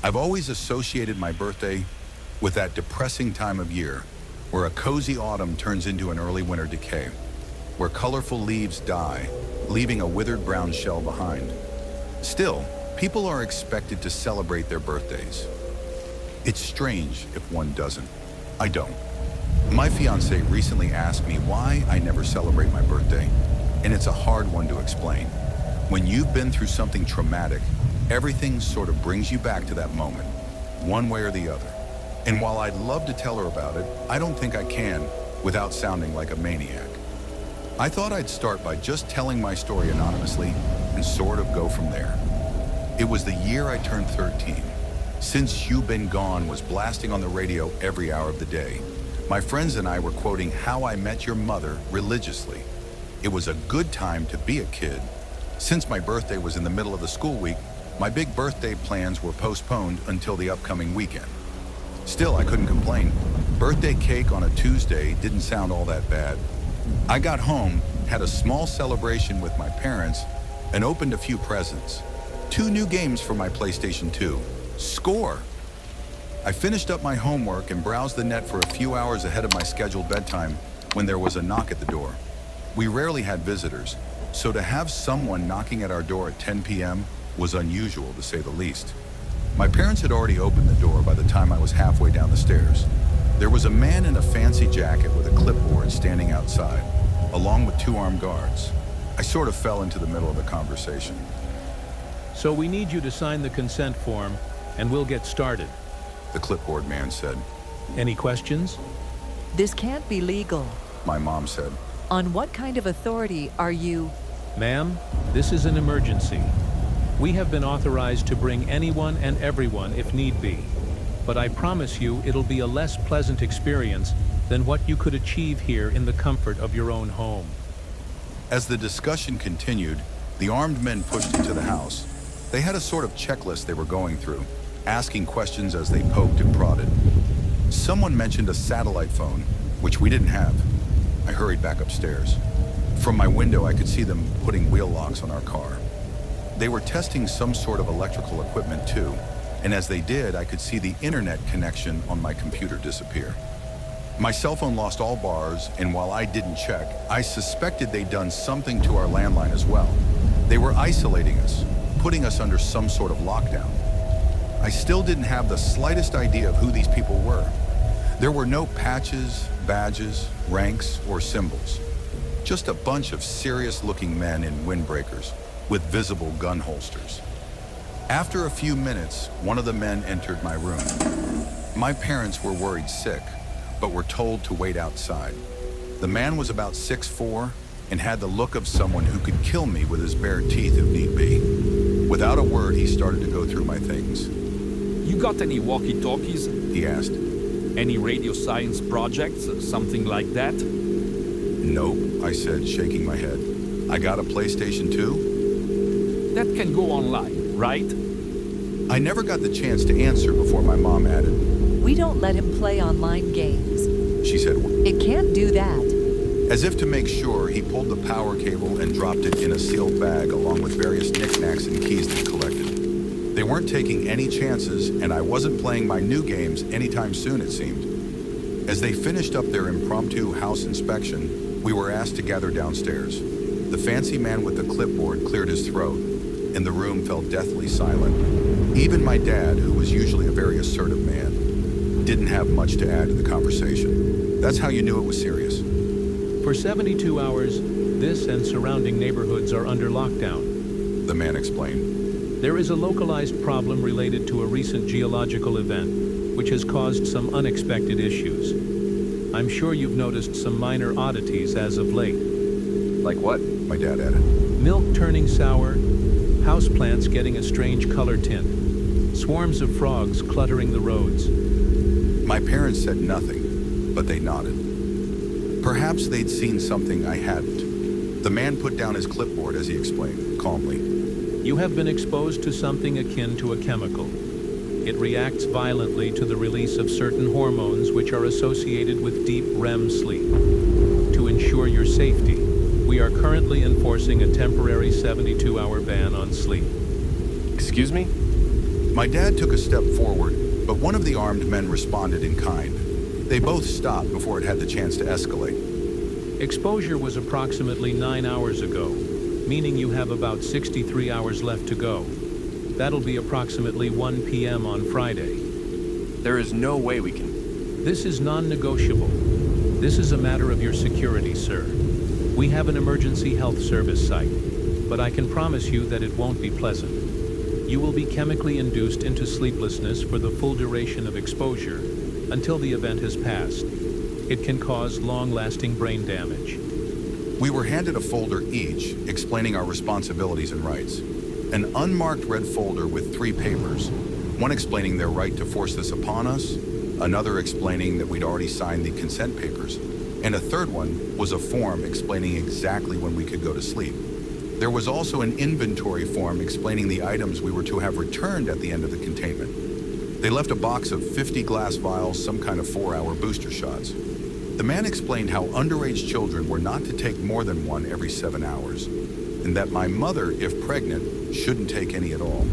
I've always associated my birthday with that depressing time of year where a cozy autumn turns into an early winter decay, where colorful leaves die, leaving a withered brown shell behind. Still, people are expected to celebrate their birthdays. It's strange if one doesn't. I don't. My fiancée recently asked me why I never celebrate my birthday, and it's a hard one to explain. When you've been through something traumatic, everything sort of brings you back to that moment, one way or the other. And while I'd love to tell her about it, I don't think I can without sounding like a maniac. I thought I'd start by just telling my story anonymously and sort of go from there. It was the year I turned 13. Since You've Been Gone was blasting on the radio every hour of the day, my friends and I were quoting How I Met Your Mother religiously. It was a good time to be a kid. Since my birthday was in the middle of the school week, my big birthday plans were postponed until the upcoming weekend. Still, I couldn't complain. Birthday cake on a Tuesday didn't sound all that bad. I got home, had a small celebration with my parents, and opened a few presents. 2 new games for my PlayStation 2. Score! I finished up my homework and browsed the net for a few hours ahead of my scheduled bedtime when there was a knock at the door. We rarely had visitors, so to have someone knocking at our door at 10 p.m. was unusual, to say the least. My parents had already opened the door by the time I was halfway down the stairs. There was a man in a fancy jacket with a clipboard standing outside, along with 2 armed guards. I sort of fell into the middle of the conversation. So we need you to sign the consent form, and we'll get started, The clipboard man said. Any questions? This can't be legal. My mom said. On what kind of authority are you? Ma'am, this is an emergency. We have been authorized to bring anyone and everyone if need be. But I promise you it'll be a less pleasant experience than what you could achieve here in the comfort of your own home. As the discussion continued, the armed men pushed into the house. They had a sort of checklist they were going through, asking questions as they poked and prodded. Someone mentioned a satellite phone, which we didn't have. I hurried back upstairs. From my window, I could see them putting wheel locks on our car. They were testing some sort of electrical equipment too, and as they did, I could see the internet connection on my computer disappear. My cell phone lost all bars, and while I didn't check, I suspected they'd done something to our landline as well. They were isolating us, putting us under some sort of lockdown. I still didn't have the slightest idea of who these people were. There were no patches, badges, ranks, or symbols. Just a bunch of serious-looking men in windbreakers with visible gun holsters. After a few minutes, one of the men entered my room. My parents were worried sick, but were told to wait outside. The man was about 6'4" and had the look of someone who could kill me with his bare teeth if need be. Without a word, he started to go through my things. You got any walkie-talkies? He asked. Any radio science projects, something like that? Nope, I said, shaking my head. I got a PlayStation 2? That can go online, right? I never got the chance to answer before my mom added. We don't let him play online games. She said, It can't do that. as if to make sure, he pulled the power cable and dropped it in a sealed bag along with various knickknacks and keys that he collected. They weren't taking any chances, and I wasn't playing my new games anytime soon, it seemed. As they finished up their impromptu house inspection, we were asked to gather downstairs. The fancy man with the clipboard cleared his throat, and the room fell deathly silent. Even my dad, who was usually a very assertive man, didn't have much to add to the conversation. That's how you knew it was serious. For 72 hours, this and surrounding neighborhoods are under lockdown, The man explained. There is a localized problem related to a recent geological event, which has caused some unexpected issues. I'm sure you've noticed some minor oddities as of late. Like what? My dad added. Milk turning sour, houseplants getting a strange color tint, swarms of frogs cluttering the roads. My parents said nothing, but they nodded. Perhaps they'd seen something I hadn't. The man put down his clipboard as he explained, calmly. You have been exposed to something akin to a chemical. It reacts violently to the release of certain hormones which are associated with deep REM sleep. To ensure your safety, we are currently enforcing a temporary 72-hour ban on sleep. Excuse me? My dad took a step forward, but one of the armed men responded in kind. They both stopped before it had the chance to escalate. Exposure was approximately 9 hours ago, meaning you have about 63 hours left to go. That'll be approximately 1 p.m. on Friday. There is no way we can. This is non-negotiable. This is a matter of your security, sir. We have an emergency health service site, but I can promise you that it won't be pleasant. You will be chemically induced into sleeplessness for the full duration of exposure until the event has passed. It can cause long-lasting brain damage. We were handed a folder each explaining our responsibilities and rights. An unmarked red folder with 3 papers, one explaining their right to force this upon us, another explaining that we'd already signed the consent papers, and a third one was a form explaining exactly when we could go to sleep. There was also an inventory form explaining the items we were to have returned at the end of the containment. They left a box of 50 glass vials, some kind of 4-hour booster shots. The man explained how underage children were not to take more than one every 7 hours, and that my mother, if pregnant, shouldn't take any at all.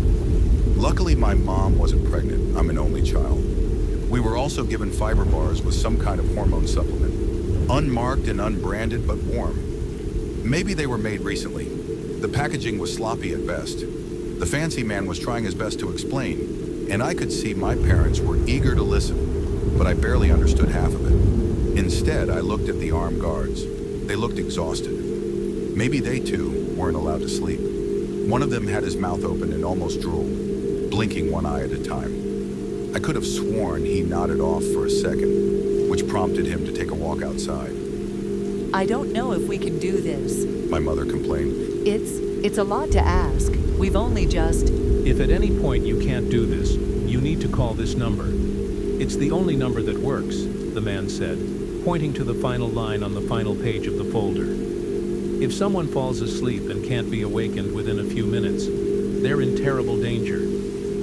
Luckily, my mom wasn't pregnant. I'm an only child. We were also given fiber bars with some kind of hormone supplement, unmarked and unbranded, but warm. Maybe they were made recently. The packaging was sloppy at best. The fancy man was trying his best to explain, and I could see my parents were eager to listen, but I barely understood half of it. Instead, I looked at the armed guards. They looked exhausted. Maybe they, too, weren't allowed to sleep. One of them had his mouth open and almost drooled, blinking one eye at a time. I could have sworn he nodded off for a second, which prompted him to take a walk outside. I don't know if we can do this. My mother complained. It's a lot to ask. We've only just... If at any point you can't do this, you need to call this number. It's the only number that works, the man said, pointing to the final line on the final page of the folder. If someone falls asleep and can't be awakened within a few minutes, they're in terrible danger.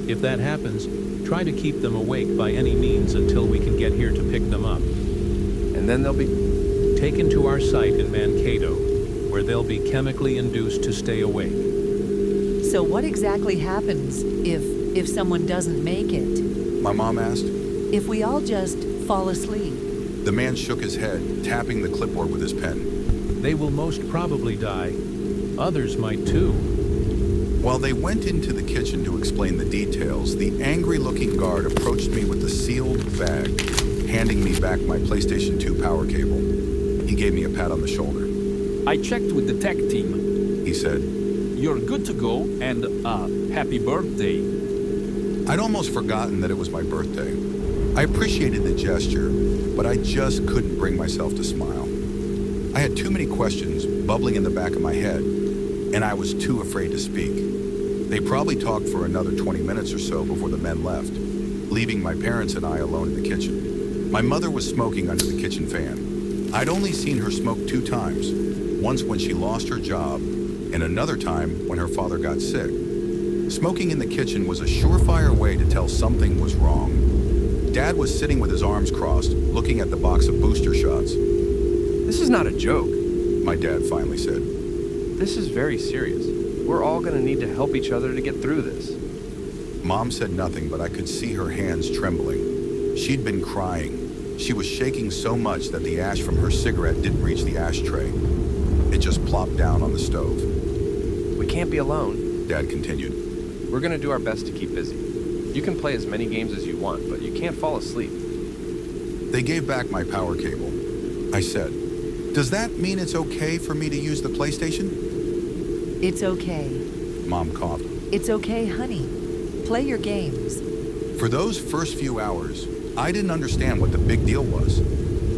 If that happens, try to keep them awake by any means until we can get here to pick them up. And then they'll be taken to our site in Mankato, where they'll be chemically induced to stay awake. So what exactly happens if someone doesn't make it? My mom asked. If we all just fall asleep? The man shook his head, tapping the clipboard with his pen. They will most probably die. Others might too. While they went into the kitchen to explain the details, the angry-looking guard approached me with a sealed bag, handing me back my PlayStation 2 power cable. He gave me a pat on the shoulder. I checked with the tech team. He said, You're good to go, and happy birthday. I'd almost forgotten that it was my birthday. I appreciated the gesture, but I just couldn't bring myself to smile. I had too many questions bubbling in the back of my head, and I was too afraid to speak. They probably talked for another 20 minutes or so before the men left, leaving my parents and I alone in the kitchen. My mother was smoking under the kitchen fan. I'd only seen her smoke 2 times, once when she lost her job, and another time when her father got sick. Smoking in the kitchen was a surefire way to tell something was wrong. Dad was sitting with his arms crossed, looking at the box of booster shots. This is not a joke. My dad finally said. This is very serious. We're all gonna need to help each other to get through this. Mom said nothing, but I could see her hands trembling. She'd been crying. She was shaking so much that the ash from her cigarette didn't reach the ashtray. It just plopped down on the stove. We can't be alone, Dad continued. We're gonna do our best to keep busy. You can play as many games as you want, but you can't fall asleep. They gave back my power cable. I said, Does that mean it's okay for me to use the PlayStation? It's okay. Mom coughed. It's okay, honey. Play your games. For those first few hours, I didn't understand what the big deal was.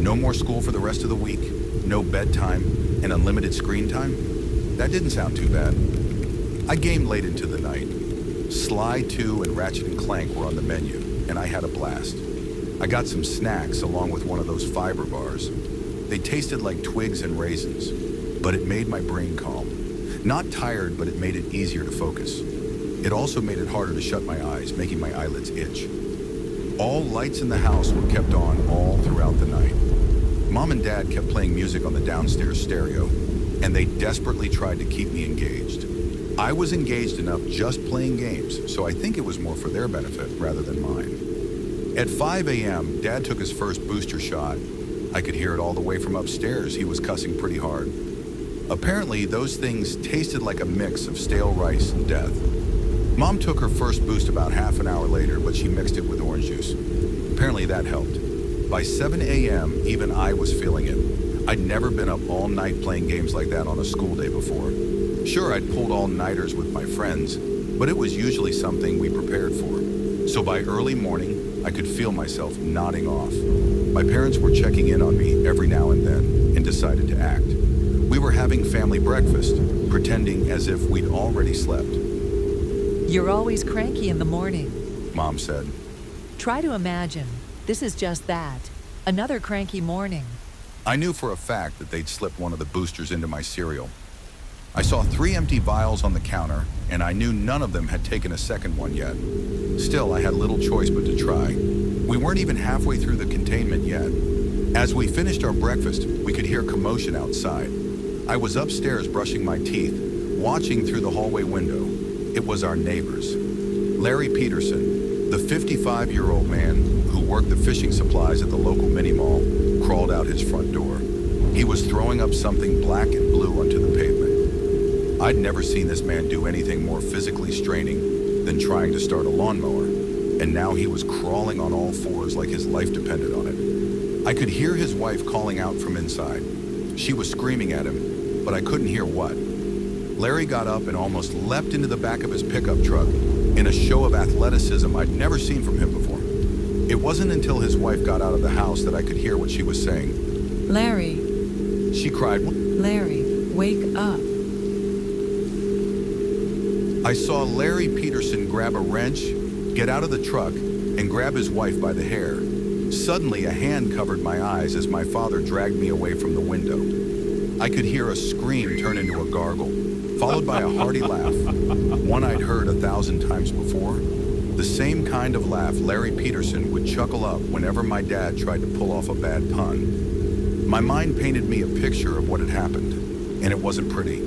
No more school for the rest of the week, no bedtime, and unlimited screen time. That didn't sound too bad. I gamed late into the night. Sly 2 and Ratchet & Clank were on the menu, and I had a blast. I got some snacks along with one of those fiber bars. They tasted like twigs and raisins, but it made my brain calm. Not tired, but it made it easier to focus. It also made it harder to shut my eyes, making my eyelids itch. All lights in the house were kept on all throughout the night. Mom and Dad kept playing music on the downstairs stereo, and they desperately tried to keep me engaged. I was engaged enough just playing games, so I think it was more for their benefit rather than mine. At 5 a.m., Dad took his first booster shot. I could hear it all the way from upstairs. He was cussing pretty hard. Apparently, those things tasted like a mix of stale rice and death. Mom took her first boost about half an hour later, but she mixed it with orange juice. Apparently that helped. By 7 a.m., even I was feeling it. I'd never been up all night playing games like that on a school day before. Sure, I'd pulled all-nighters with my friends, but it was usually something we prepared for. So by early morning, I could feel myself nodding off. My parents were checking in on me every now and then and decided to act. We were having family breakfast, pretending as if we'd already slept. You're always cranky in the morning. Mom said. Try to imagine. This is just that. Another cranky morning. I knew for a fact that they'd slipped one of the boosters into my cereal. I saw 3 empty vials on the counter, and I knew none of them had taken a second one yet. Still, I had little choice but to try. We weren't even halfway through the containment yet. As we finished our breakfast, we could hear commotion outside. I was upstairs brushing my teeth, watching through the hallway window. It was our neighbors. Larry Peterson, the 55-year-old man who worked the fishing supplies at the local mini-mall, crawled out his front door. He was throwing up something black and blue onto the pavement. I'd never seen this man do anything more physically straining than trying to start a lawnmower, and now he was crawling on all fours like his life depended on it. I could hear his wife calling out from inside. She was screaming at him, but I couldn't hear what. Larry got up and almost leapt into the back of his pickup truck in a show of athleticism I'd never seen from him before. It wasn't until his wife got out of the house that I could hear what she was saying. Larry, She cried. Larry, wake up. I saw Larry Peterson grab a wrench, get out of the truck, and grab his wife by the hair. Suddenly, a hand covered my eyes as my father dragged me away from the window. I could hear a scream turn into a gargle, followed by a hearty laugh, one I'd heard 1,000 times before. The same kind of laugh Larry Peterson would chuckle up whenever my dad tried to pull off a bad pun. My mind painted me a picture of what had happened, and it wasn't pretty.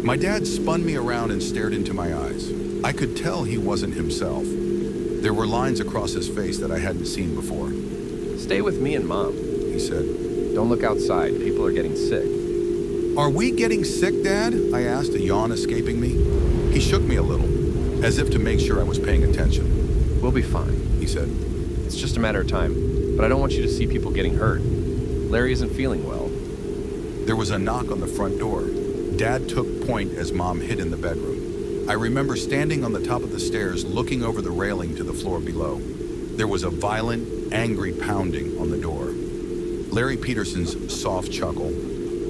My dad spun me around and stared into my eyes. I could tell he wasn't himself. There were lines across his face that I hadn't seen before. Stay with me and Mom, He said. Don't look outside. People are getting sick. Are we getting sick, Dad? I asked, a yawn escaping me. He shook me a little, as if to make sure I was paying attention. We'll be fine, He said. It's just a matter of time, but I don't want you to see people getting hurt. Larry isn't feeling well. There was a knock on the front door. Dad took point as Mom hid in the bedroom. I remember standing on the top of the stairs looking over the railing to the floor below. There was a violent, angry pounding on the door. Larry Peterson's soft chuckle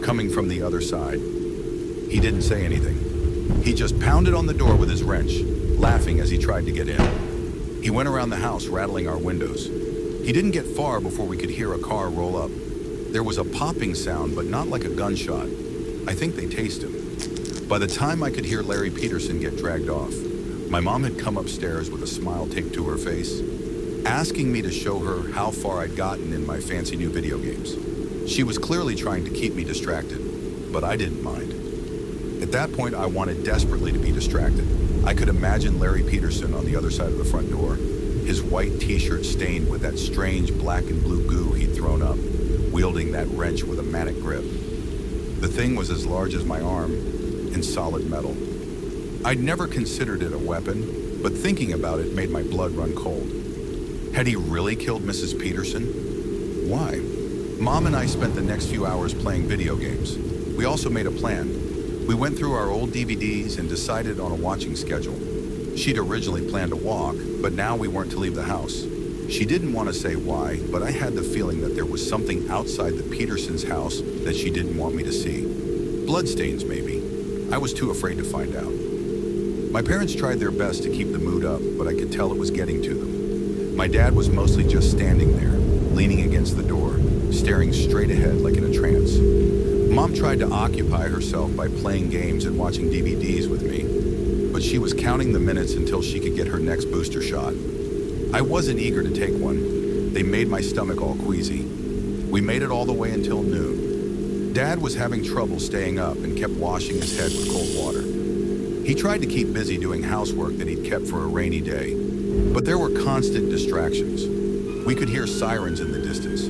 coming from the other side. He didn't say anything. He just pounded on the door with his wrench, laughing as he tried to get in. He went around the house rattling our windows. He didn't get far before we could hear a car roll up. There was a popping sound, but not like a gunshot. I think they tased him. By the time I could hear Larry Peterson get dragged off, my mom had come upstairs with a smile taped to her face, asking me to show her how far I'd gotten in my fancy new video games. She was clearly trying to keep me distracted, but I didn't mind. At that point, I wanted desperately to be distracted. I could imagine Larry Peterson on the other side of the front door, his white t-shirt stained with that strange black and blue goo he'd thrown up, wielding that wrench with a manic grip. The thing was as large as my arm and solid metal. I'd never considered it a weapon, but thinking about it made my blood run cold. Had he really killed Mrs. Peterson? Why? Mom and I spent the next few hours playing video games. We also made a plan. We went through our old DVDs and decided on a watching schedule. She'd originally planned to walk, but now we weren't to leave the house. She didn't want to say why, but I had the feeling that there was something outside the Petersons' house that she didn't want me to see. Bloodstains, maybe. I was too afraid to find out. My parents tried their best to keep the mood up, but I could tell it was getting to them. My dad was mostly just standing there, leaning against the door, staring straight ahead like in a trance. Mom tried to occupy herself by playing games and watching DVDs with me, but she was counting the minutes until she could get her next booster shot. I wasn't eager to take one. They made my stomach all queasy. We made it all the way until noon. Dad was having trouble staying up and kept washing his head with cold water. He tried to keep busy doing housework that he'd kept for a rainy day, but there were constant distractions. We could hear sirens in the distance,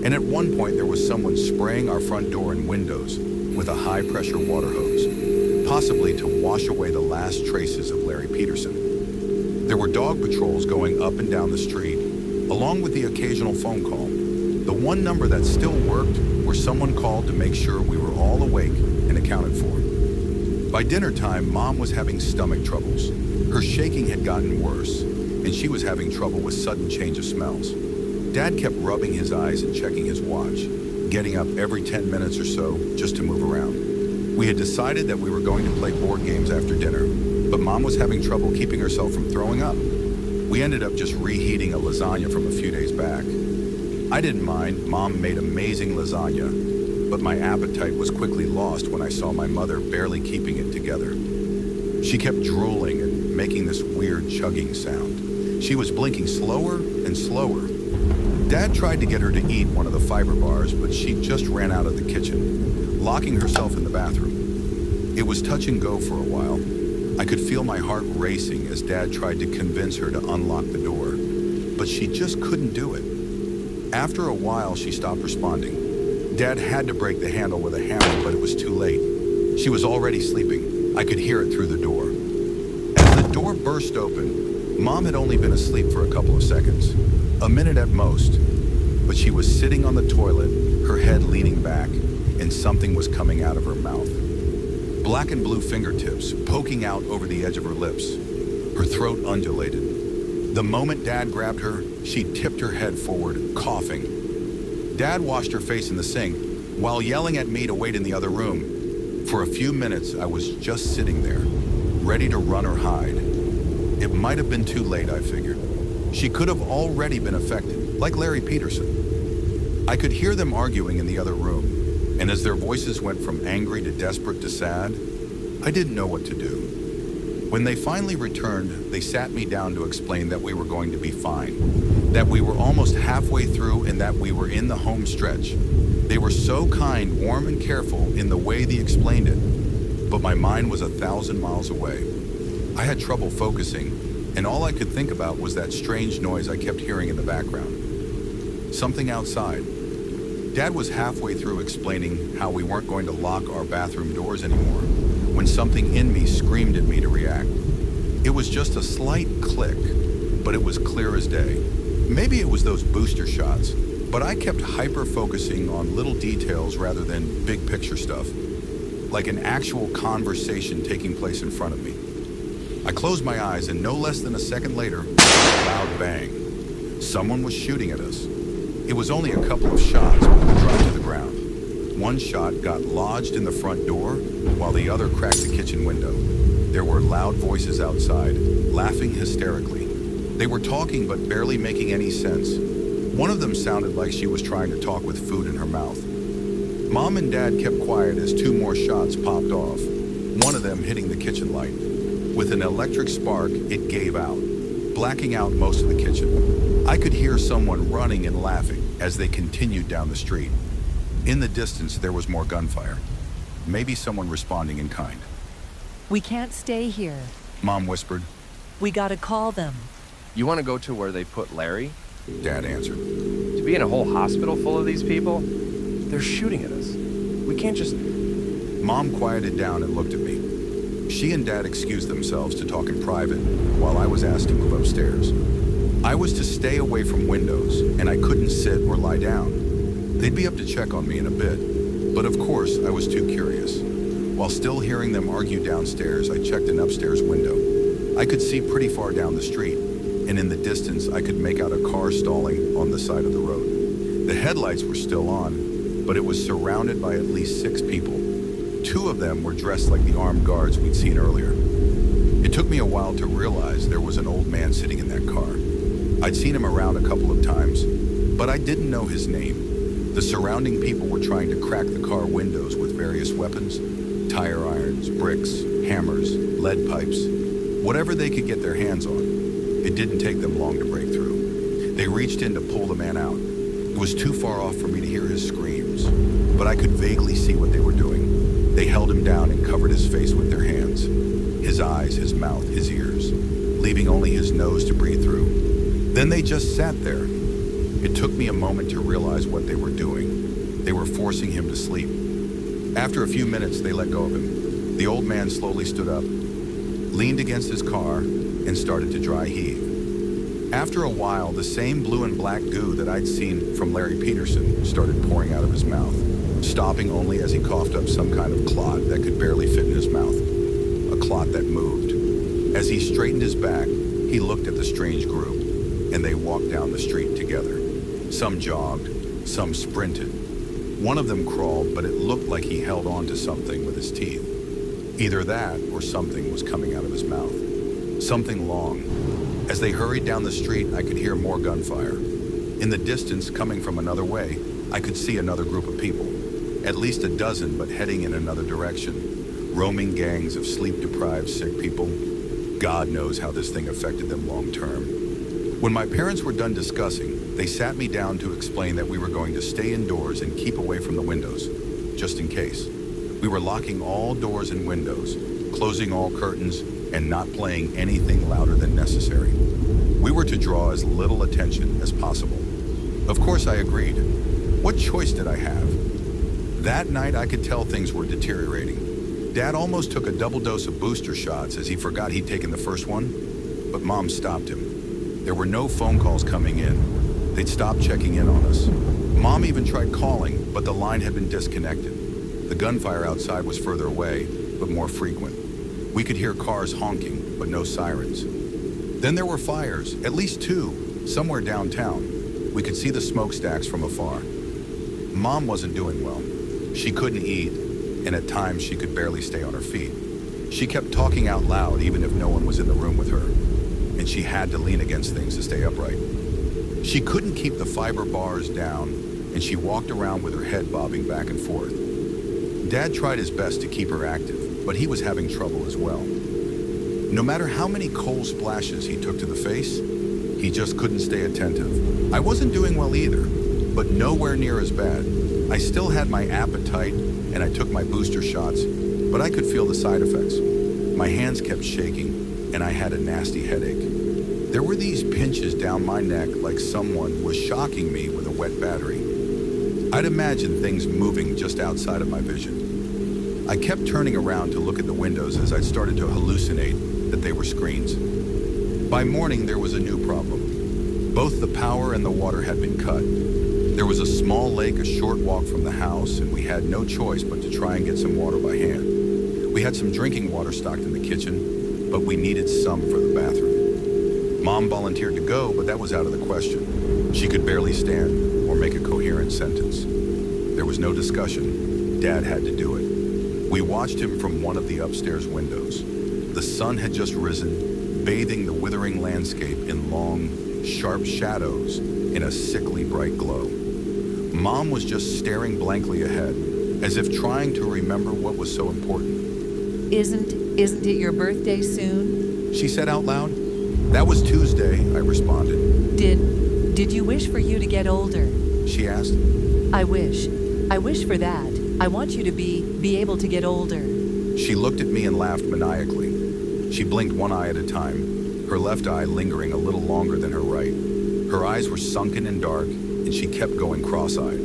and at one point there was someone spraying our front door and windows with a high-pressure water hose, possibly to wash away the last traces of Larry Peterson. There were dog patrols going up and down the street, along with the occasional phone call. The one number that still worked where someone called to make sure we were all awake and accounted for. By dinner time, Mom was having stomach troubles. Her shaking had gotten worse, and she was having trouble with sudden change of smells. Dad kept rubbing his eyes and checking his watch, getting up every 10 minutes or so just to move around. We had decided that we were going to play board games after dinner, but Mom was having trouble keeping herself from throwing up. We ended up just reheating a lasagna from a few days back. I didn't mind. Mom made amazing lasagna, but my appetite was quickly lost when I saw my mother barely keeping it together. She kept drooling and making this weird chugging sound. She was blinking slower and slower. Dad tried to get her to eat one of the fiber bars, but she just ran out of the kitchen, locking herself in the bathroom. It was touch and go for a while. I could feel my heart racing as Dad tried to convince her to unlock the door, but she just couldn't do it. After a while, she stopped responding. Dad had to break the handle with a hammer, but it was too late. She was already sleeping. I could hear it through the door. As the door burst open, Mom had only been asleep for a couple of seconds, a minute at most, but she was sitting on the toilet, her head leaning back, and something was coming out of her mouth. Black and blue fingertips poking out over the edge of her lips. Her throat undulated. The moment Dad grabbed her, she tipped her head forward, coughing. Dad washed her face in the sink while yelling at me to wait in the other room. For a few minutes, I was just sitting there, ready to run or hide. It might have been too late, I figured. She could have already been affected, like Larry Peterson. I could hear them arguing in the other room, and as their voices went from angry to desperate to sad, I didn't know what to do. When they finally returned, they sat me down to explain that we were going to be fine, that we were almost halfway through and that we were in the home stretch. They were so kind, warm, and careful in the way they explained it, but my mind was 1,000 miles away. I had trouble focusing, and all I could think about was that strange noise I kept hearing in the background. Something outside. Dad was halfway through explaining how we weren't going to lock our bathroom doors anymore when something in me screamed at me to react. It was just a slight click, but it was clear as day. Maybe it was those booster shots, but I kept hyper-focusing on little details rather than big picture stuff, like an actual conversation taking place in front of me. I closed my eyes, and no less than a second later, a loud bang. Someone was shooting at us. It was only a couple of shots, but we dropped to the ground. One shot got lodged in the front door, while the other cracked the kitchen window. There were loud voices outside, laughing hysterically. They were talking but barely making any sense. One of them sounded like she was trying to talk with food in her mouth. Mom and Dad kept quiet as two more shots popped off, one of them hitting the kitchen light. With an electric spark, it gave out, blacking out most of the kitchen. I could hear someone running and laughing as they continued down the street. In the distance, there was more gunfire. Maybe someone responding in kind. We can't stay here. Mom whispered. We gotta call them. You want to go to where they put Larry? Dad answered. To be in a whole hospital full of these people? They're shooting at us. We can't just... Mom quieted down and looked at me. She and Dad excused themselves to talk in private while I was asked to move upstairs. I was to stay away from windows, and I couldn't sit or lie down. They'd be up to check on me in a bit, but of course I was too curious. While still hearing them argue downstairs, I checked an upstairs window. I could see pretty far down the street, and in the distance I could make out a car stalling on the side of the road. The headlights were still on, but it was surrounded by at least 6 people. 2 of them were dressed like the armed guards we'd seen earlier. It took me a while to realize there was an old man sitting in that car. I'd seen him around a couple of times, but I didn't know his name. The surrounding people were trying to crack the car windows with various weapons, tire irons, bricks, hammers, lead pipes, whatever they could get their hands on. It didn't take them long to break through. They reached in to pull the man out. It was too far off for me to hear his screams, but I could vaguely see what they were doing. They held him down and covered his face with their hands. His eyes, his mouth, his ears, leaving only his nose to breathe through. Then they just sat there. It took me a moment to realize what they were doing. They were forcing him to sleep. After a few minutes, they let go of him. The old man slowly stood up, leaned against his car, and started to dry heave. After a while, the same blue and black goo that I'd seen from Larry Peterson started pouring out of his mouth, stopping only as he coughed up some kind of clot that could barely fit in his mouth. A clot that moved. As he straightened his back, he looked at the strange group, and they walked down the street together. Some jogged, some sprinted. One of them crawled, but it looked like he held on to something with his teeth. Either that or something was coming out of his mouth. Something long. As they hurried down the street, I could hear more gunfire. In the distance, coming from another way, I could see another group of people. At least a dozen, but heading in another direction. Roaming gangs of sleep-deprived sick people. God knows how this thing affected them long term. When my parents were done discussing, they sat me down to explain that we were going to stay indoors and keep away from the windows, just in case. We were locking all doors and windows, closing all curtains, and not playing anything louder than necessary. We were to draw as little attention as possible. Of course I agreed. What choice did I have? That night I could tell things were deteriorating. Dad almost took a double dose of booster shots as he forgot he'd taken the first one, but Mom stopped him. There were no phone calls coming in. They'd stopped checking in on us. Mom even tried calling, but the line had been disconnected. The gunfire outside was further away, but more frequent. We could hear cars honking, but no sirens. Then there were fires, at least two, somewhere downtown. We could see the smokestacks from afar. Mom wasn't doing well. She couldn't eat, and at times she could barely stay on her feet. She kept talking out loud even if no one was in the room with her, and she had to lean against things to stay upright. She couldn't keep the fiber bars down, and she walked around with her head bobbing back and forth. Dad tried his best to keep her active, but he was having trouble as well. No matter how many cold splashes he took to the face, he just couldn't stay attentive. I wasn't doing well either, but nowhere near as bad. I still had my appetite, and I took my booster shots, but I could feel the side effects. My hands kept shaking, and I had a nasty headache. There were these pinches down my neck like someone was shocking me with a wet battery. I'd imagine things moving just outside of my vision. I kept turning around to look at the windows as I started to hallucinate that they were screens. By morning, there was a new problem. Both the power and the water had been cut. There was a small lake a short walk from the house, and we had no choice but to try and get some water by hand. We had some drinking water stocked in the kitchen, but we needed some for the bathroom. Mom volunteered to go, but that was out of the question. She could barely stand or make a coherent sentence. There was no discussion. Dad had to do it. We watched him from one of the upstairs windows. The sun had just risen, bathing the withering landscape in long, sharp shadows in a sickly bright glow. Mom was just staring blankly ahead, as if trying to remember what was so important. Isn't it your birthday soon? She said out loud. That was Tuesday, I responded. Did you wish for you to get older? She asked. I wish for that. I want you to be able to get older. She looked at me and laughed maniacally. She blinked one eye at a time, her left eye lingering a little longer than her right. Her eyes were sunken and dark, and she kept going cross-eyed.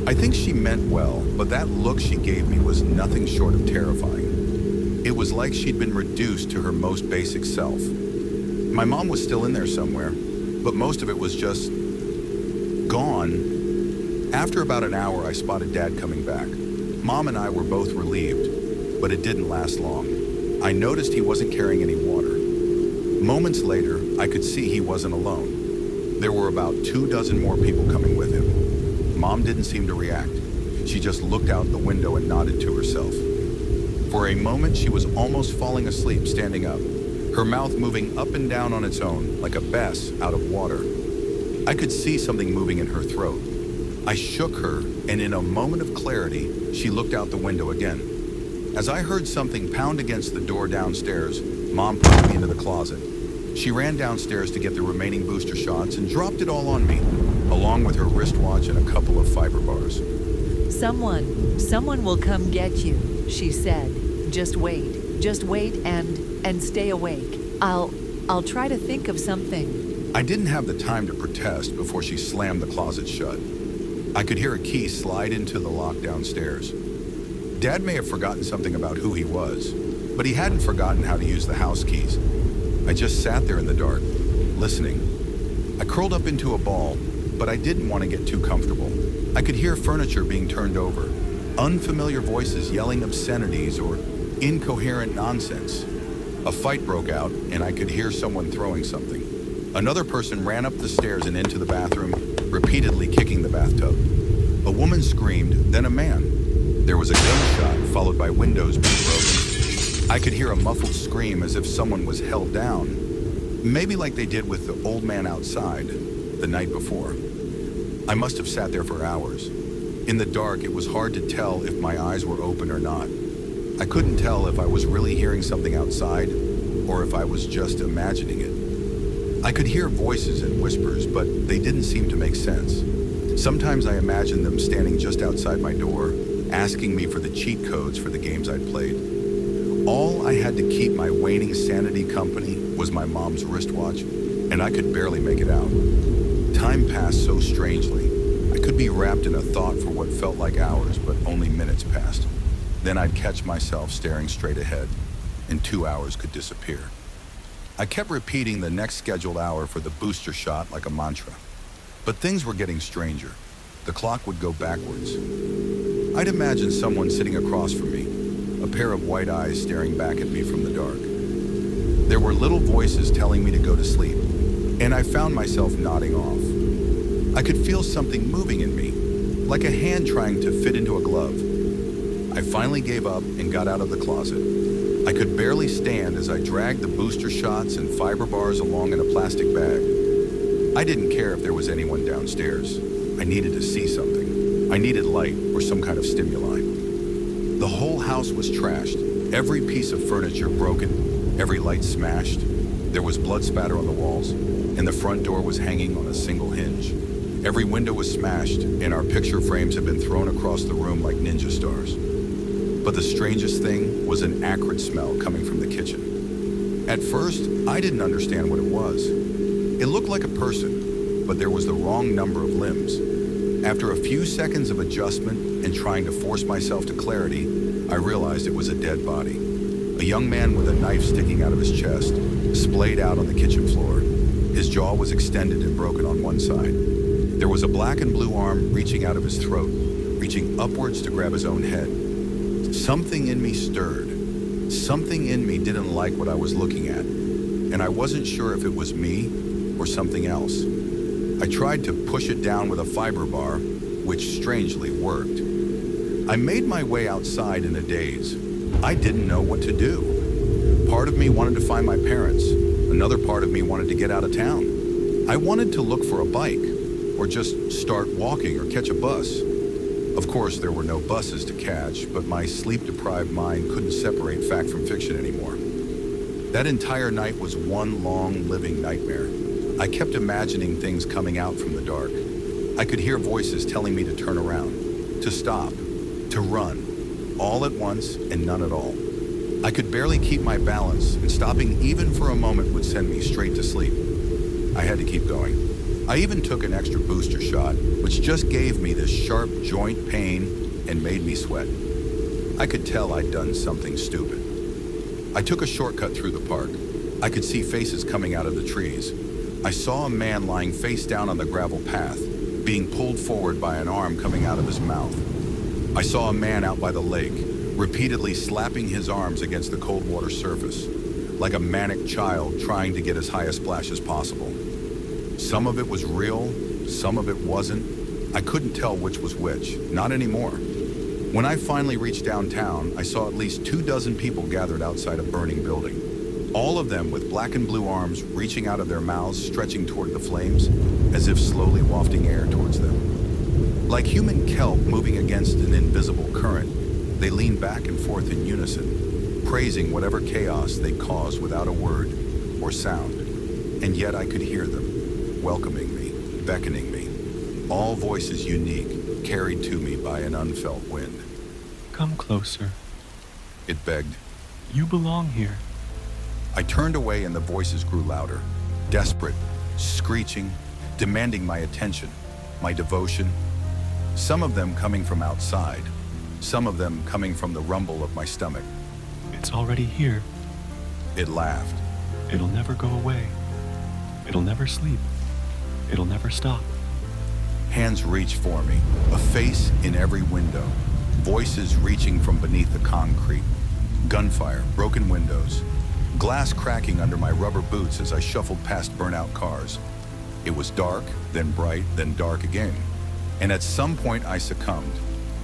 I think she meant well, but that look she gave me was nothing short of terrifying. It was like she'd been reduced to her most basic self. My mom was still in there somewhere, but most of it was just gone. After about an hour, I spotted Dad coming back. Mom and I were both relieved, but it didn't last long. I noticed he wasn't carrying any water. Moments later, I could see he wasn't alone. There were about 24 more people coming with him. Mom didn't seem to react. She just looked out the window and nodded to herself. For a moment, she was almost falling asleep standing up, her mouth moving up and down on its own like a bass out of water. I could see something moving in her throat. I shook her, and in a moment of clarity, she looked out the window again. As I heard something pound against the door downstairs, Mom pushed me into the closet. She ran downstairs to get the remaining booster shots and dropped it all on me, along with her wristwatch and a couple of fiber bars. Someone will come get you. She said, just wait and stay awake. I'll try to think of something. I didn't have the time to protest before she slammed the closet shut. I could hear a key slide into the lock downstairs. Dad may have forgotten something about who he was, but he hadn't forgotten how to use the house keys. I just sat there in the dark, listening. I curled up into a ball, but I didn't want to get too comfortable. I could hear furniture being turned over, unfamiliar voices yelling obscenities or incoherent nonsense. A fight broke out, and I could hear someone throwing something. Another person ran up the stairs and into the bathroom, repeatedly kicking the bathtub. A woman screamed, then a man. There was a gunshot, followed by windows being broken. I could hear a muffled scream as if someone was held down, maybe like they did with the old man outside the night before. I must have sat there for hours. In the dark, it was hard to tell if my eyes were open or not. I couldn't tell if I was really hearing something outside or if I was just imagining it. I could hear voices and whispers, but they didn't seem to make sense. Sometimes I imagined them standing just outside my door, asking me for the cheat codes for the games I'd played. All I had to keep my waning sanity company was my mom's wristwatch, and I could barely make it out. Time passed so strangely. I could be wrapped in a thought for what felt like hours, but only minutes passed. Then I'd catch myself staring straight ahead, and 2 hours could disappear. I kept repeating the next scheduled hour for the booster shot like a mantra. But things were getting stranger. The clock would go backwards. I'd imagine someone sitting across from me, a pair of white eyes staring back at me from the dark. There were little voices telling me to go to sleep, and I found myself nodding off. I could feel something moving in me, like a hand trying to fit into a glove. I finally gave up and got out of the closet. I could barely stand as I dragged the booster shots and fiber bars along in a plastic bag. I didn't care if there was anyone downstairs. I needed to see something. I needed light or some kind of stimuli. The whole house was trashed, every piece of furniture broken, every light smashed. There was blood spatter on the walls, and the front door was hanging on a single hinge. Every window was smashed, and our picture frames had been thrown across the room like ninja stars. But the strangest thing was an acrid smell coming from the kitchen. At first, I didn't understand what it was. It looked like a person, but there was the wrong number of limbs. After a few seconds of adjustment and trying to force myself to clarity, I realized it was a dead body. A young man with a knife sticking out of his chest, splayed out on the kitchen floor. His jaw was extended and broken on one side. There was a black and blue arm reaching out of his throat, reaching upwards to grab his own head. Something in me stirred. Something in me didn't like what I was looking at, and I wasn't sure if it was me or something else. I tried to push it down with a fiber bar, which strangely worked. I made my way outside in a daze. I didn't know what to do. Part of me wanted to find my parents. Another part of me wanted to get out of town. I wanted to look for a bike, or just start walking or catch a bus. Of course, there were no buses to catch, but my sleep-deprived mind couldn't separate fact from fiction anymore. That entire night was one long, living nightmare. I kept imagining things coming out from the dark. I could hear voices telling me to turn around, to stop, to run, all at once and none at all. I could barely keep my balance, and stopping even for a moment would send me straight to sleep. I had to keep going. I even took an extra booster shot, which just gave me this sharp joint pain and made me sweat. I could tell I'd done something stupid. I took a shortcut through the park. I could see faces coming out of the trees. I saw a man lying face down on the gravel path, being pulled forward by an arm coming out of his mouth. I saw a man out by the lake, repeatedly slapping his arms against the cold water surface, like a manic child trying to get as high a splash as possible. Some of it was real, some of it wasn't. I couldn't tell which was which, not anymore. When I finally reached downtown, I saw at least 24 people gathered outside a burning building. All of them with black and blue arms reaching out of their mouths, stretching toward the flames, as if slowly wafting air towards them. Like human kelp moving against an invisible current, they leaned back and forth in unison, praising whatever chaos they caused without a word or sound. And yet I could hear them, welcoming me, beckoning me, all voices unique, carried to me by an unfelt wind. Come closer. It begged. You belong here. I turned away and the voices grew louder, desperate, screeching, demanding my attention, my devotion. Some of them coming from outside, some of them coming from the rumble of my stomach. It's already here. It laughed. It'll never go away. It'll never sleep. It'll never stop. Hands reached for me, a face in every window, voices reaching from beneath the concrete, gunfire, broken windows, glass cracking under my rubber boots as I shuffled past burnout cars. It was dark, then bright, then dark again. And at some point I succumbed.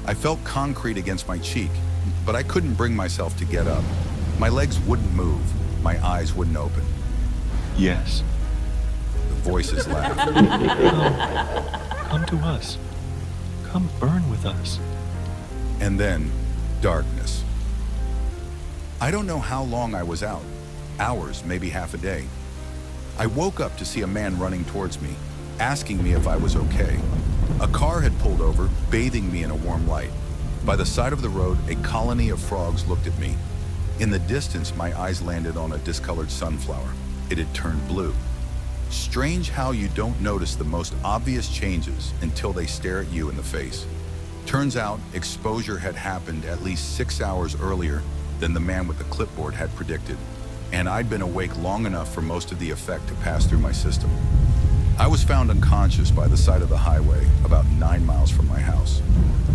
I felt concrete against my cheek, but I couldn't bring myself to get up. My legs wouldn't move, my eyes wouldn't open. Yes. The voices laughed. Come to us. Come burn with us. And then, darkness. I don't know how long I was out. Hours, maybe half a day. I woke up to see a man running towards me, asking me if I was okay. A car had pulled over, bathing me in a warm light. By the side of the road, a colony of frogs looked at me. In the distance, my eyes landed on a discolored sunflower. It had turned blue. Strange how you don't notice the most obvious changes until they stare at you in the face. Turns out, exposure had happened at least 6 hours earlier than the man with the clipboard had predicted, and I'd been awake long enough for most of the effect to pass through my system. I was found unconscious by the side of the highway, about 9 miles from my house.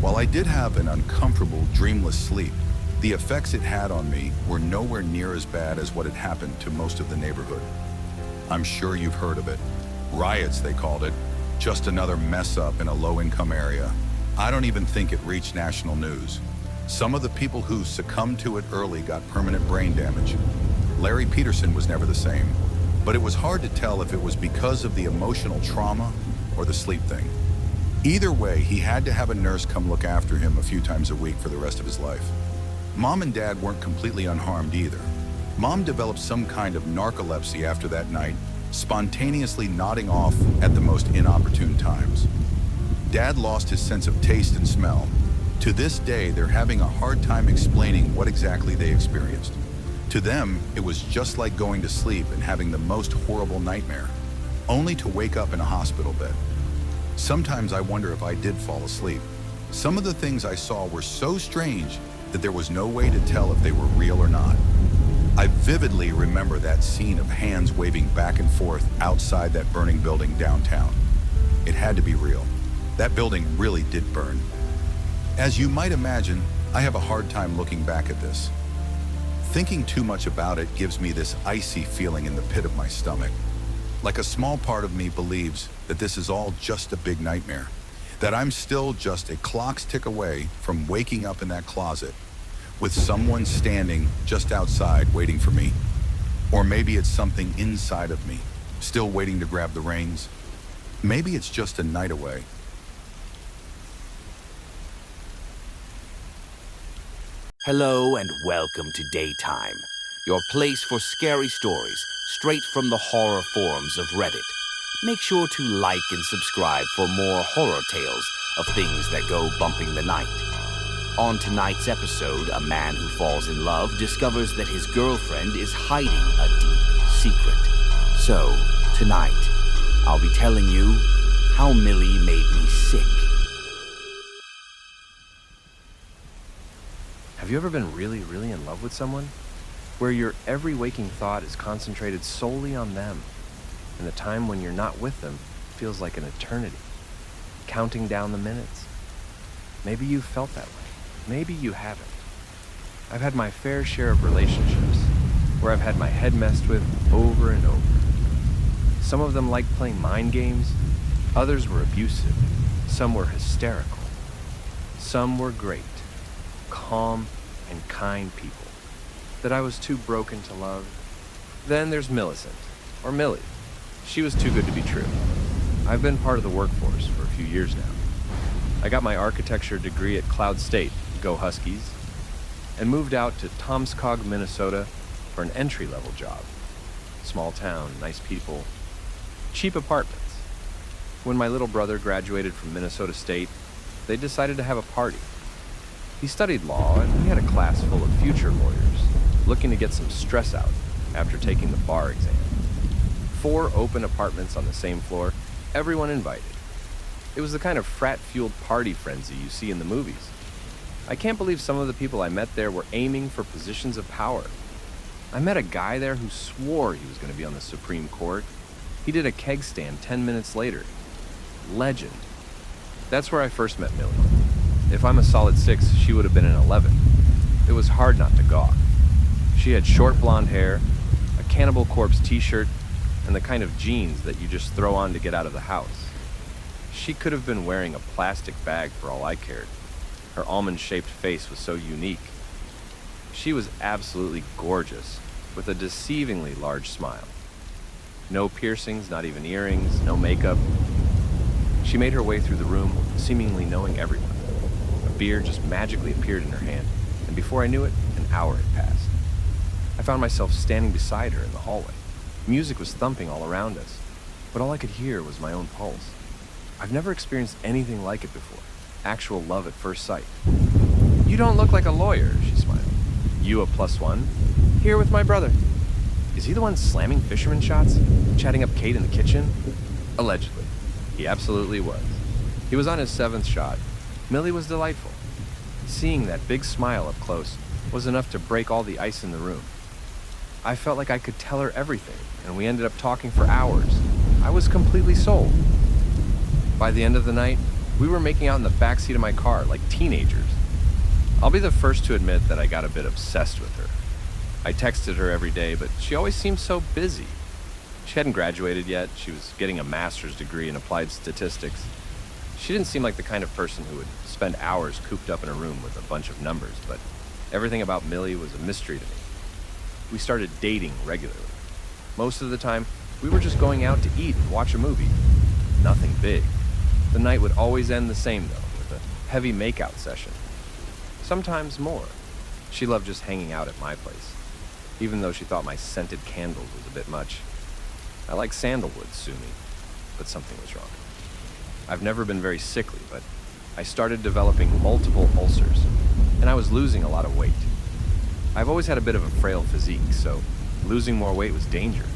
While I did have an uncomfortable, dreamless sleep, the effects it had on me were nowhere near as bad as what had happened to most of the neighborhood. I'm sure you've heard of it. Riots, they called it. Just another mess up in a low-income area. I don't even think it reached national news. Some of the people who succumbed to it early got permanent brain damage. Larry Peterson was never the same, but it was hard to tell if it was because of the emotional trauma or the sleep thing. Either way, he had to have a nurse come look after him a few times a week for the rest of his life. Mom and Dad weren't completely unharmed either. Mom developed some kind of narcolepsy after that night, spontaneously nodding off at the most inopportune times. Dad lost his sense of taste and smell. To this day, they're having a hard time explaining what exactly they experienced. To them, it was just like going to sleep and having the most horrible nightmare, only to wake up in a hospital bed. Sometimes I wonder if I did fall asleep. Some of the things I saw were so strange that there was no way to tell if they were real or not. I vividly remember that scene of hands waving back and forth outside that burning building downtown. It had to be real. That building really did burn. As you might imagine, I have a hard time looking back at this. Thinking too much about it gives me this icy feeling in the pit of my stomach. Like a small part of me believes that this is all just a big nightmare, that I'm still just a clock's tick away from waking up in that closet with someone standing just outside waiting for me. Or maybe it's something inside of me, still waiting to grab the reins. Maybe it's just a night away. Hello and welcome to Daytime, your place for scary stories straight from the horror forums of Reddit. Make sure to like and subscribe for more horror tales of things that go bumping the night. On tonight's episode, a man who falls in love discovers that his girlfriend is hiding a deep secret. So, tonight, I'll be telling you how Millie made me sick. Have you ever been really, really in love with someone? Where your every waking thought is concentrated solely on them, and the time when you're not with them feels like an eternity, counting down the minutes. Maybe you've felt that way. Maybe you haven't. I've had my fair share of relationships where I've had my head messed with over and over. Some of them liked playing mind games, others were abusive, some were hysterical, some were great, calm and kind people that I was too broken to love. Then there's Millicent, or Millie. She was too good to be true. I've been part of the workforce for a few years now. I got my architecture degree at Cloud State, go Huskies, and moved out to Tomskog, Minnesota for an entry-level job. Small town, nice people, cheap apartments. When my little brother graduated from Minnesota State, they decided to have a party. He studied law, and we had a class full of future lawyers, looking to get some stress out after taking the bar exam. 4 open apartments on the same floor, everyone invited. It was the kind of frat-fueled party frenzy you see in the movies. I can't believe some of the people I met there were aiming for positions of power. I met a guy there who swore he was going to be on the Supreme Court. He did a keg stand 10 minutes later. Legend. That's where I first met Millie. If I'm a solid 6, she would have been an 11. It was hard not to gawk. She had short blonde hair, a Cannibal Corpse t-shirt, and the kind of jeans that you just throw on to get out of the house. She could have been wearing a plastic bag for all I cared. Her almond-shaped face was so unique. She was absolutely gorgeous, with a deceivingly large smile. No piercings, not even earrings, no makeup. She made her way through the room, seemingly knowing everyone. A beer just magically appeared in her hand, and before I knew it, an hour had passed. I found myself standing beside her in the hallway. Music was thumping all around us, but all I could hear was my own pulse. I've never experienced anything like it before. Actual love at first sight. "You don't look like a lawyer," she smiled. "You a +1? Here with my brother." "Is he the one slamming fisherman shots? Chatting up Kate in the kitchen?" Allegedly. He absolutely was. He was on his 7th shot. Millie was delightful. Seeing that big smile up close was enough to break all the ice in the room. I felt like I could tell her everything, and we ended up talking for hours. I was completely sold. By the end of the night, we were making out in the backseat of my car like teenagers. I'll be the first to admit that I got a bit obsessed with her. I texted her every day, but she always seemed so busy. She hadn't graduated yet. She was getting a master's degree in applied statistics. She didn't seem like the kind of person who would spend hours cooped up in a room with a bunch of numbers, but everything about Millie was a mystery to me. We started dating regularly. Most of the time, we were just going out to eat and watch a movie. Nothing big. The night would always end the same, though, with a heavy makeout session. Sometimes more. She loved just hanging out at my place, even though she thought my scented candles was a bit much. I like sandalwood, sue me, but something was wrong. I've never been very sickly, but I started developing multiple ulcers, and I was losing a lot of weight. I've always had a bit of a frail physique, so losing more weight was dangerous.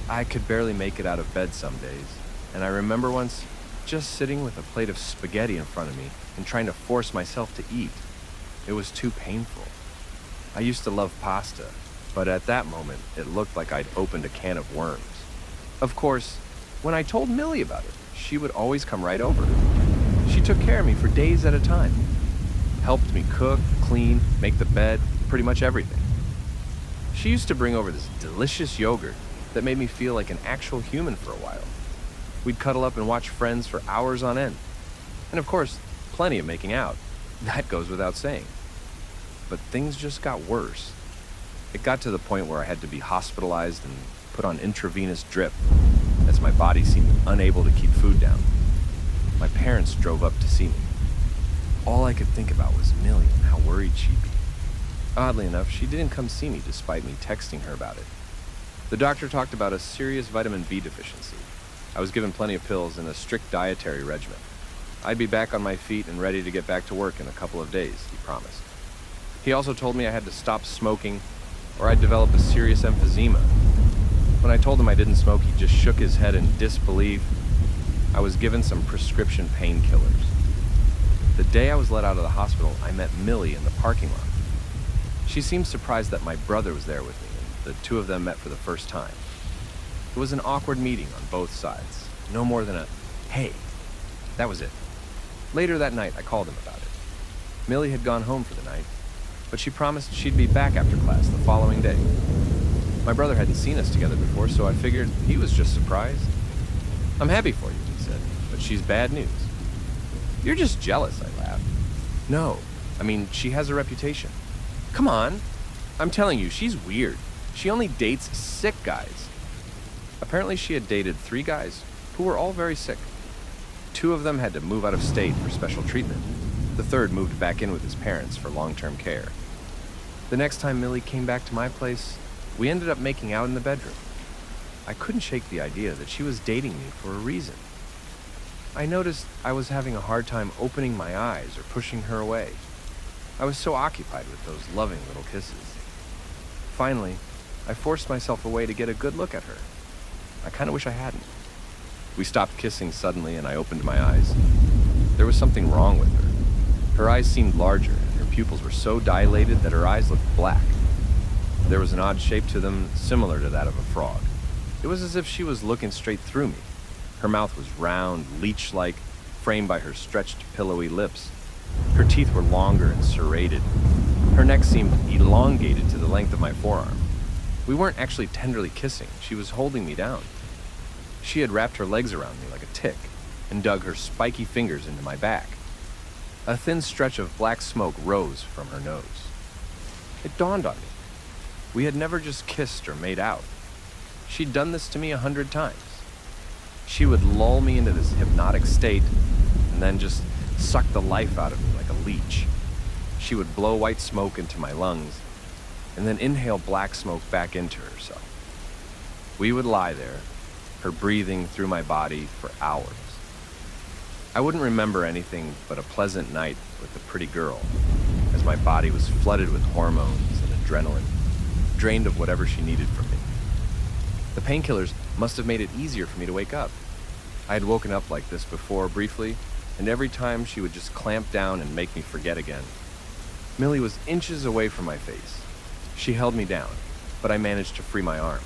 I could barely make it out of bed some days, and I remember once just sitting with a plate of spaghetti in front of me and trying to force myself to eat. It was too painful. I used to love pasta, but at that moment, it looked like I'd opened a can of worms. Of course, when I told Millie about it, she would always come right over. She took care of me for days at a time. Helped me cook, clean, make the bed, pretty much everything. She used to bring over this delicious yogurt that made me feel like an actual human for a while. We'd cuddle up and watch Friends for hours on end. And of course, plenty of making out. That goes without saying. But things just got worse. It got to the point where I had to be hospitalized and put on intravenous drip, as my body seemed unable to keep food down. My parents drove up to see me. All I could think about was Millie and how worried she'd be. Oddly enough, she didn't come see me despite me texting her about it. The doctor talked about a serious vitamin B deficiency. I was given plenty of pills and a strict dietary regimen. I'd be back on my feet and ready to get back to work in a couple of days, he promised. He also told me I had to stop smoking or I'd develop a serious emphysema. When I told him I didn't smoke, he just shook his head in disbelief. I was given some prescription painkillers. The day I was let out of the hospital, I met Millie in the parking lot. She seemed surprised that my brother was there with me, and the two of them met for the first time. It was an awkward meeting on both sides. No more than a, "Hey." That was it. Later that night, I called him about it. Millie had gone home for the night, but she promised she'd be back after class the following day. My brother hadn't seen us together before, so I figured he was just surprised. "I'm happy for you," he said, "but she's bad news." "You're just jealous," I laughed. "No, I mean, she has a reputation." "Come on. I'm telling you, she's weird. She only dates sick guys." Apparently she had dated 3 guys who were all very sick. 2 of them had to move out of state for special treatment. The 3rd moved back in with his parents for long-term care. The next time Millie came back to my place, we ended up making out in the bedroom. I couldn't shake the idea that she was dating me for a reason. I noticed I was having a hard time opening my eyes or pushing her away. I was so occupied with those loving little kisses. Finally, I forced myself away to get a good look at her. I kind of wish I hadn't. We stopped kissing suddenly, and I opened my eyes. There was something wrong with her. Her eyes seemed larger, and her pupils were so dilated that her eyes looked black. There was an odd shape to them, similar to that of a frog. It was as if she was looking straight through me. Her mouth was round, leech-like, framed by her stretched, pillowy lips. Her teeth were longer and serrated. Her neck seemed elongated to the length of my forearm. We weren't actually tenderly kissing. She was holding me down. She had wrapped her legs around me like a tick and dug her spiky fingers into my back. A thin stretch of black smoke rose from her nose. It dawned on me. We had never just kissed or made out. She'd done this to me 100 times. She would lull me into this hypnotic state and then just suck the life out of me like a leech. She would blow white smoke into my lungs and then inhale black smoke back into herself. We would lie there, her breathing through my body for hours. I wouldn't remember anything but a pleasant night with the pretty girl, as my body was flooded with hormones and adrenaline, drained of whatever she needed from me. The painkillers must have made it easier for me to wake up. I had woken up like this before briefly, and every time she would just clamp down and make me forget again. Millie was inches away from my face. She held me down, but I managed to free my arm.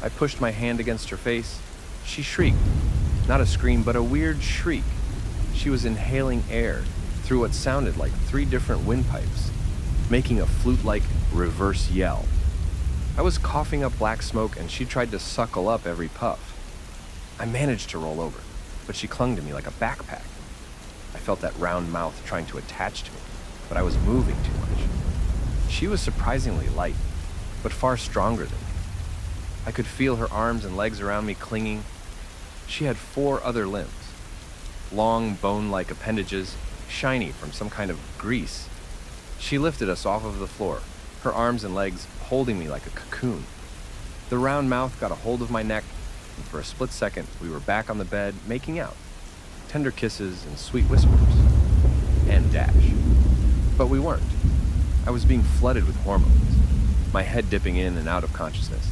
I pushed my hand against her face. She shrieked. Not a scream, but a weird shriek. She was inhaling air through what sounded like 3 different windpipes, making a flute-like reverse yell. I was coughing up black smoke, and she tried to suckle up every puff. I managed to roll over, but she clung to me like a backpack. I felt that round mouth trying to attach to me, but I was moving too much. She was surprisingly light, but far stronger than me. I could feel her arms and legs around me clinging. She had 4 other limbs, long bone-like appendages, shiny from some kind of grease. She lifted us off of the floor, her arms and legs holding me like a cocoon. The round mouth got a hold of my neck, and for a split second, we were back on the bed, making out. Tender kisses and sweet whispers. And dash. But we weren't. I was being flooded with hormones, my head dipping in and out of consciousness.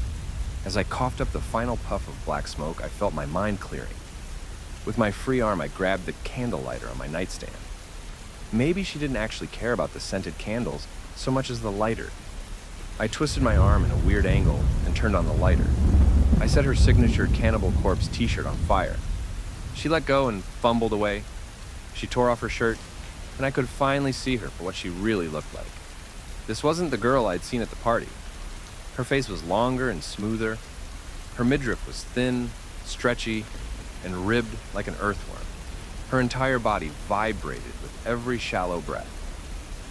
As I coughed up the final puff of black smoke, I felt my mind clearing. With my free arm, I grabbed the candle lighter on my nightstand. Maybe she didn't actually care about the scented candles so much as the lighter. I twisted my arm in a weird angle and turned on the lighter. I set her signature Cannibal Corpse t-shirt on fire. She let go and fumbled away. She tore off her shirt, and I could finally see her for what she really looked like. This wasn't the girl I'd seen at the party. Her face was longer and smoother. Her midriff was thin, stretchy, and ribbed like an earthworm. Her entire body vibrated with every shallow breath.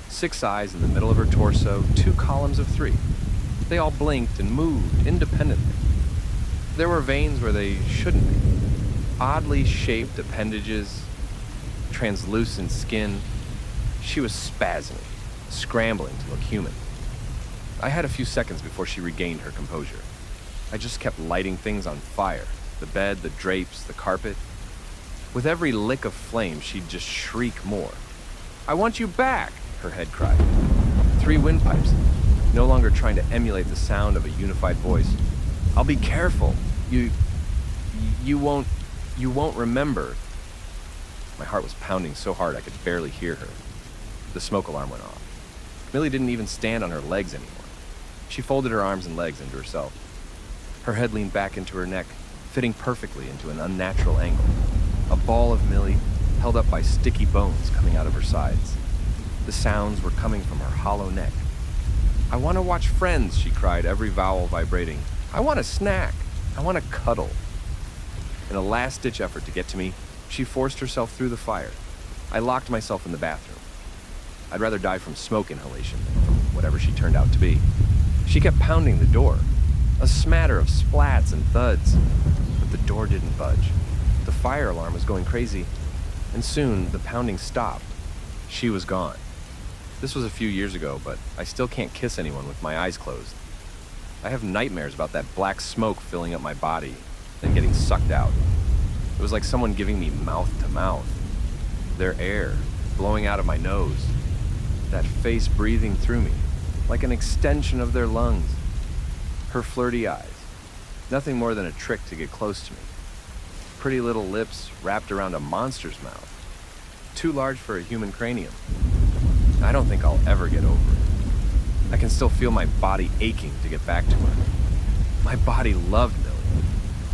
6 eyes in the middle of her torso, 2 columns of 3. They all blinked and moved independently. There were veins where they shouldn't be. Oddly shaped appendages, translucent skin. She was spasming, scrambling to look human. I had a few seconds before she regained her composure. I just kept lighting things on fire. The bed, the drapes, the carpet. With every lick of flame, she'd just shriek more. "I want you back!" her head cried. 3 windpipes, no longer trying to emulate the sound of a unified voice. "I'll be careful. You won't remember." My heart was pounding so hard I could barely hear her. The smoke alarm went off. Millie didn't even stand on her legs anymore. She folded her arms and legs into herself. Her head leaned back into her neck, fitting perfectly into an unnatural angle. A ball of Millie, held up by sticky bones coming out of her sides. The sounds were coming from her hollow neck. "I want to watch Friends," she cried, every vowel vibrating. "I want a snack. I want to cuddle." In a last-ditch effort to get to me, she forced herself through the fire. I locked myself in the bathroom. I'd rather die from smoke inhalation than from whatever she turned out to be. She kept pounding the door. A smatter of splats and thuds, but the door didn't budge. The fire alarm was going crazy, and soon the pounding stopped. She was gone. This was a few years ago, but I still can't kiss anyone with my eyes closed. I have nightmares about that black smoke filling up my body, then getting sucked out. It was like someone giving me mouth to mouth. Their air blowing out of my nose. that face breathing through me, like an extension of their lungs. Her flirty eyes, nothing more than a trick to get close to me. Pretty little lips wrapped around a monster's mouth, too large for a human cranium. I don't think I'll ever get over it. I can still feel my body aching to get back to her. My body loved Millie.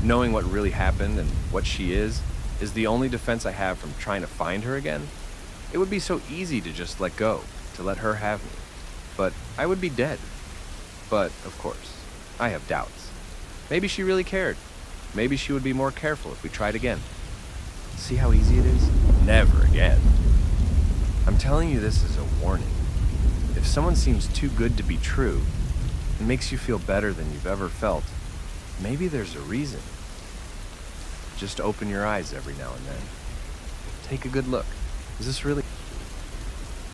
Knowing what really happened and what she is the only defense I have from trying to find her again. It would be so easy to just let go, to let her have me. But I would be dead. But, of course, I have doubts. Maybe she really cared. Maybe she would be more careful if we tried again. See how easy it is? Never again. I'm telling you this as a warning. If someone seems too good to be true and makes you feel better than you've ever felt, maybe there's a reason. Just open your eyes every now and then. Take a good look. Is this really...